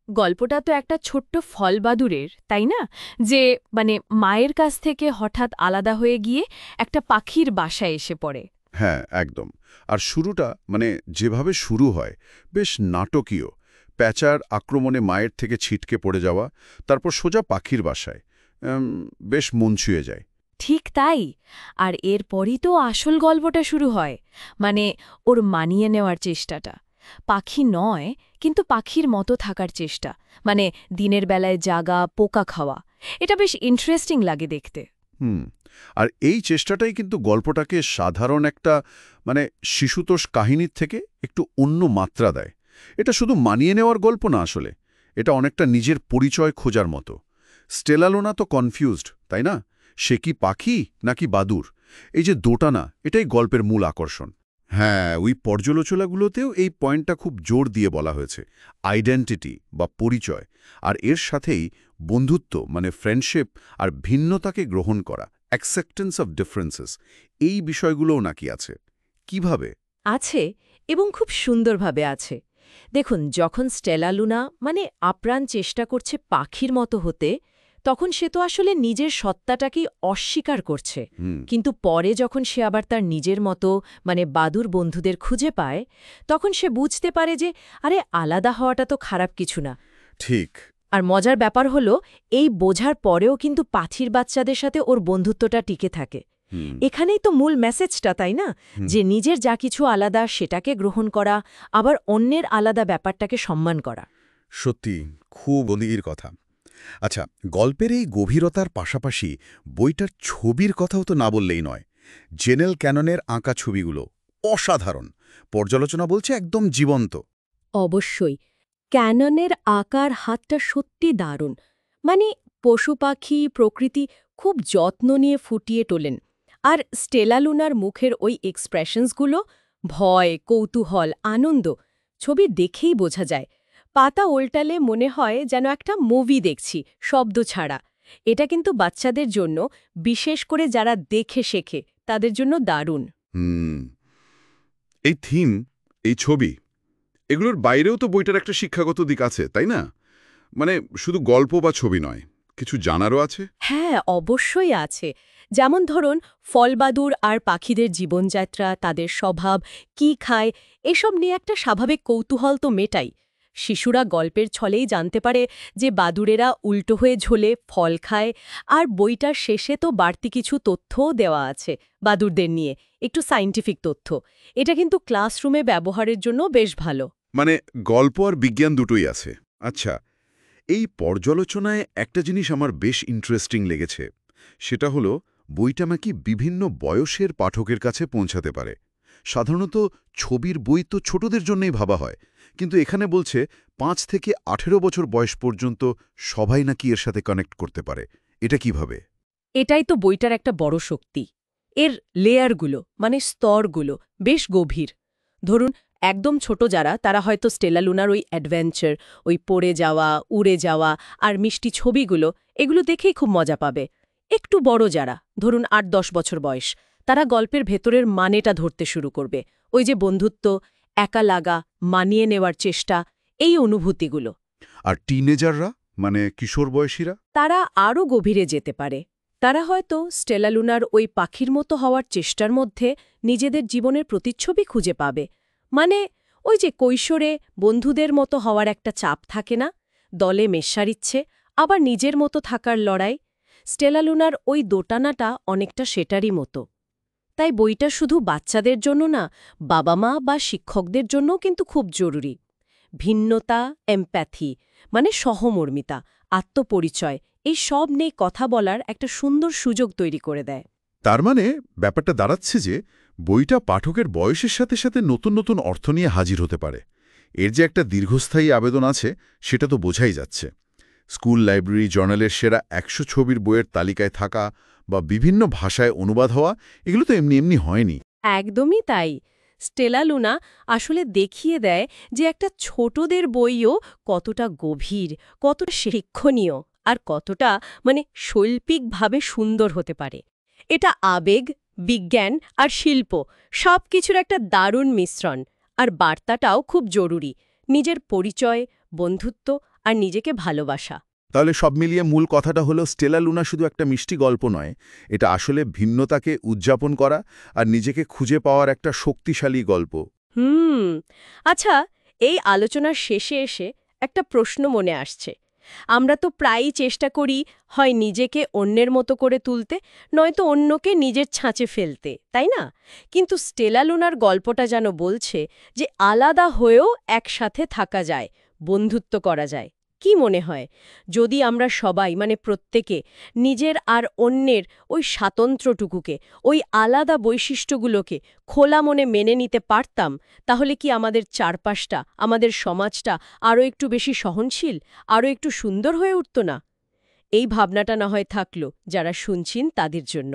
গল্পটা তো একটা ছোট্ট ফলবাদুরের, তাই না? যে মায়ের কাছ থেকে হঠাৎ আলাদা হয়ে গিয়ে একটা পাখির বাসায় এসে পড়ে। হ্যাঁ, একদম। আর শুরুটা যেভাবে শুরু হয় বেশ নাটকীয়। প্যাঁচার আক্রমণে মায়ের থেকে ছিটকে পড়ে যাওয়া, তারপর সোজা পাখির বাসায়। উম, বেশ মন ছুঁয়ে যায়। ঠিক তাই। আর এরপরই তো আসল গল্পটা শুরু হয়। ওর মানিয়ে নেওয়ার চেষ্টাটা। পাখি নয়, কিন্তু পাখির মতো থাকার চেষ্টা। দিনের বেলায় জাগা, পোকা খাওয়া। এটা বেশ ইন্টারেস্টিং লাগে দেখতে। হুম। আর এই চেষ্টাটাই কিন্তু গল্পটাকে সাধারণ একটা শিশুতোষ কাহিনীর থেকে একটু অন্য মাত্রা দেয়। এটা শুধু মানিয়ে নেওয়ার গল্প না আসলে। এটা অনেকটা নিজের পরিচয় খোঁজার মতো। স্টেলা লুনা তো কনফিউজড, তাই না? সে কি পাখি নাকি বাদুড়? এই যে দোটানা, এটাই গল্পের মূল আকর্ষণ। হ্যাঁ, ওই পর্যালোচনাগুলোতেও এই পয়েন্টটা খুব জোর দিয়ে বলা হয়েছে। আইডেন্টিটি বা পরিচয়, আর এর সাথেই বন্ধুত্ব ফ্রেন্ডশিপ আর ভিন্নতাকে গ্রহণ করা, অ্যাকসেপ্টেন্স অফ ডিফারেন্সেস, এই বিষয়গুলোও নাকি আছে। কিভাবে? আছে, এবং খুব সুন্দরভাবে আছে। দেখুন, যখন স্টেলা লুনা আপ্রাণ চেষ্টা করছে পাখির মতো হতে, তখন সে তো আসলে নিজের সত্তাটাকেই অস্বীকার করছে। হুম। কিন্তু পরে যখন সে আবার তার নিজের মতো বাদুর বন্ধুদের খুঁজে পায়, তখন সে বুঝতে পারে যে আরে, আলাদা হওয়াটা তো খারাপ কিছু না। ঠিক। আর মজার ব্যাপার হলো, এই বোঝার পরেও কিন্তু পাখির বাচ্চাদের সাথে ওর বন্ধুত্বটা টিকে থাকে। হুম। এখানেই তো মূল মেসেজটা, তাই না? যে নিজের যা কিছু আলাদা সেটাকে গ্রহণ করা, আবার অন্যের আলাদা ব্যাপারটাকে সম্মান করা। সত্যি, খুব গভীর কথা। আচ্ছা, গল্পের এই গভীরতার পাশাপাশি বইটার ছবির কথাও তো না বললেই নয়। জেনেল ক্যাননের আঁকা ছবিগুলো অসাধারণ। পর্যালোচনা বলছে একদম জীবন্ত। অবশ্যই। ক্যাননের আকার হাতটা সত্যি দারুণ। পশু পাখি, প্রকৃতি খুব যত্ন নিয়ে ফুটিয়ে তোলেন। আর স্টেলা লুনার মুখের ওই এক্সপ্রেশনসগুলো, ভয়, কৌতূহল, আনন্দ, ছবি দেখেই বোঝা যায়। পাতা উল্টালে মনে হয় যেন একটা মুভি দেখছি, শব্দ ছাড়া। এটা কিন্তু বাচ্চাদের জন্য, বিশেষ করে যারা দেখে শেখে, তাদের জন্য দারুণ। হুম। এই থিম, এই ছবি, এগুলোর বাইরেও তো বইটার একটা শিক্ষাগত দিক আছে, তাই না? শুধু গল্প বা ছবি নয়, কিছু জানারও আছে। হ্যাঁ, অবশ্যই আছে। যেমন ধরুন, ফলবাদুর আর পাখিদের জীবনযাত্রা, তাদের স্বভাব, কি খায়, এসব নিয়ে একটা স্বাভাবিক কৌতূহল তো মেটাই। শিশুরা গল্পের ছলেই জানতে পারে যে বাদুড়েরা উল্টো হয়ে ঝোলে ফল খায়। আর বইটার শেষে তো বাড়তি কিছু তথ্যও দেওয়া আছে বাদুড়দের নিয়ে, একটু সায়েন্টিফিক তথ্য। এটা কিন্তু ক্লাসরুমে ব্যবহারের জন্য বেশ ভালো। গল্প আর বিজ্ঞান দুটোই আছে। আচ্ছা, এই পর্যালোচনায় একটা জিনিস আমার বেশ ইন্টারেস্টিং লেগেছে। সেটা হলো, বইটা নাকি বিভিন্ন বয়সের পাঠকের কাছে পৌঁছাতে পারে। সাধারণত ছবির বই তো ছোটদের জন্যই ভাবা হয়, কিন্তু এখানে বলছে ৫ থেকে ১৮ বছর বয়স পর্যন্ত সবাই নাকি এর সাথে কানেক্ট করতে পারে। এটা কিভাবে? এটাই তো বইটার একটা বড় শক্তি। এর লেয়ারগুলো, স্তরগুলো বেশ গভীর। ধরুন, একদম ছোট যারা, তারা হয়তো স্টেলা লুনার ওই অ্যাডভেঞ্চার, ওই পড়ে যাওয়া, উড়ে যাওয়া আর মিষ্টি ছবিগুলো, এগুলো দেখেই খুব মজা পাবে। একটু বড় যারা, ধরুন ৮-১০ বছর বয়স, তারা গল্পের ভেতরের মানেটা ধরতে শুরু করবে। ওই যে বন্ধুত্ব, একা লাগা, মানিয়ে নেওয়ার চেষ্টা, এই অনুভূতিগুলো। আর টিনেজাররা, কিশোর বয়সীরা? তারা আরও গভীরে যেতে পারে। তারা হয়তো স্টেলা লুনার ওই পাখির মতো হওয়ার চেষ্টার মধ্যে নিজেদের জীবনের প্রতিচ্ছবি খুঁজে পাবে। ওই যে কৈশোরে বন্ধুদের মতো হওয়ার একটা চাপ থাকে না, দলে মেশার ইচ্ছে, আবার নিজের মতো থাকার লড়াই। স্টেলা লুনার ওই দোটানাটা অনেকটা সেটারই মতো। তাই বইটা শুধু বাচ্চাদের জন্য না, বাবা মা বা শিক্ষকদের জন্যও কিন্তু খুব জরুরি। ভিন্নতা, এমপ্যাথি, সহমর্মিতা, আত্মপরিচয়, এই সব নিয়ে কথা বলার একটা সুন্দর সুযোগ তৈরি করে দেয়। তার ব্যাপারটা দাঁড়াচ্ছে যে বইটা পাঠকের বয়সের সাথে সাথে নতুন নতুন অর্থ নিয়ে হাজির হতে পারে। এর যে একটা দীর্ঘস্থায়ী আবেদন আছে, সেটা তো বোঝাই যাচ্ছে। স্কুল লাইব্রেরি জার্নালের সেরা ১০০ ছবির বইয়ের তালিকায় থাকা বা বিভিন্ন ভাষায় অনুবাদ হওয়া, এগুলো তো এমনি এমনি হয়নি। একদমই তাই। স্টেলা লুনা আসলে দেখিয়ে দেয় যে একটা ছোটদের বইও কতটা গভীর, কতটা শিক্ষণীয়, আর কতটা শৈল্পিকভাবে সুন্দর হতে পারে। এটা আবেগ, বিজ্ঞান আর শিল্প, সব কিছুর একটা দারুণ মিশ্রণ। আর বার্তাটাও খুব জরুরি। নিজের পরিচয়, বন্ধুত্ব আর নিজেকে ভালোবাসা। তাহলে সব মিলিয়ে মূল কথাটা হলো স্টেলা লুনা শুধু একটা মিষ্টি গল্প নয়, এটা আসলে ভিন্নতাকে উদযাপন করা আর নিজেকে খুঁজে পাওয়ার একটা শক্তিশালী গল্প। আচ্ছা, এই আলোচনার শেষে এসে একটা প্রশ্ন মনে আসছে। আমরা তো প্রায়ই চেষ্টা করি হয় নিজেকে অন্যের মতো করে তুলতে, নয়তো অন্যকে নিজের ছাঁচে ফেলতে, তাই না? কিন্তু স্টেলা লুনার গল্পটা যেন বলছে যে আলাদা হয়েও একসাথে থাকা যায়, বন্ধুত্ব করা যায়। কি মনে হয়, যদি আমরা সবাই প্রত্যেকে নিজের আর অন্যের ওই স্বাতন্ত্র্যটুকুকে, ওই আলাদা বৈশিষ্ট্যগুলোকে খোলা মনে মেনে নিতে পারতাম, তাহলে কি আমাদের চারপাশটা, আমাদের সমাজটা আরও একটু বেশি সহনশীল, আরও একটু সুন্দর হয়ে উঠত না? এই ভাবনাটা না হয় থাকলো যারা শুনছেন তাদের জন্য।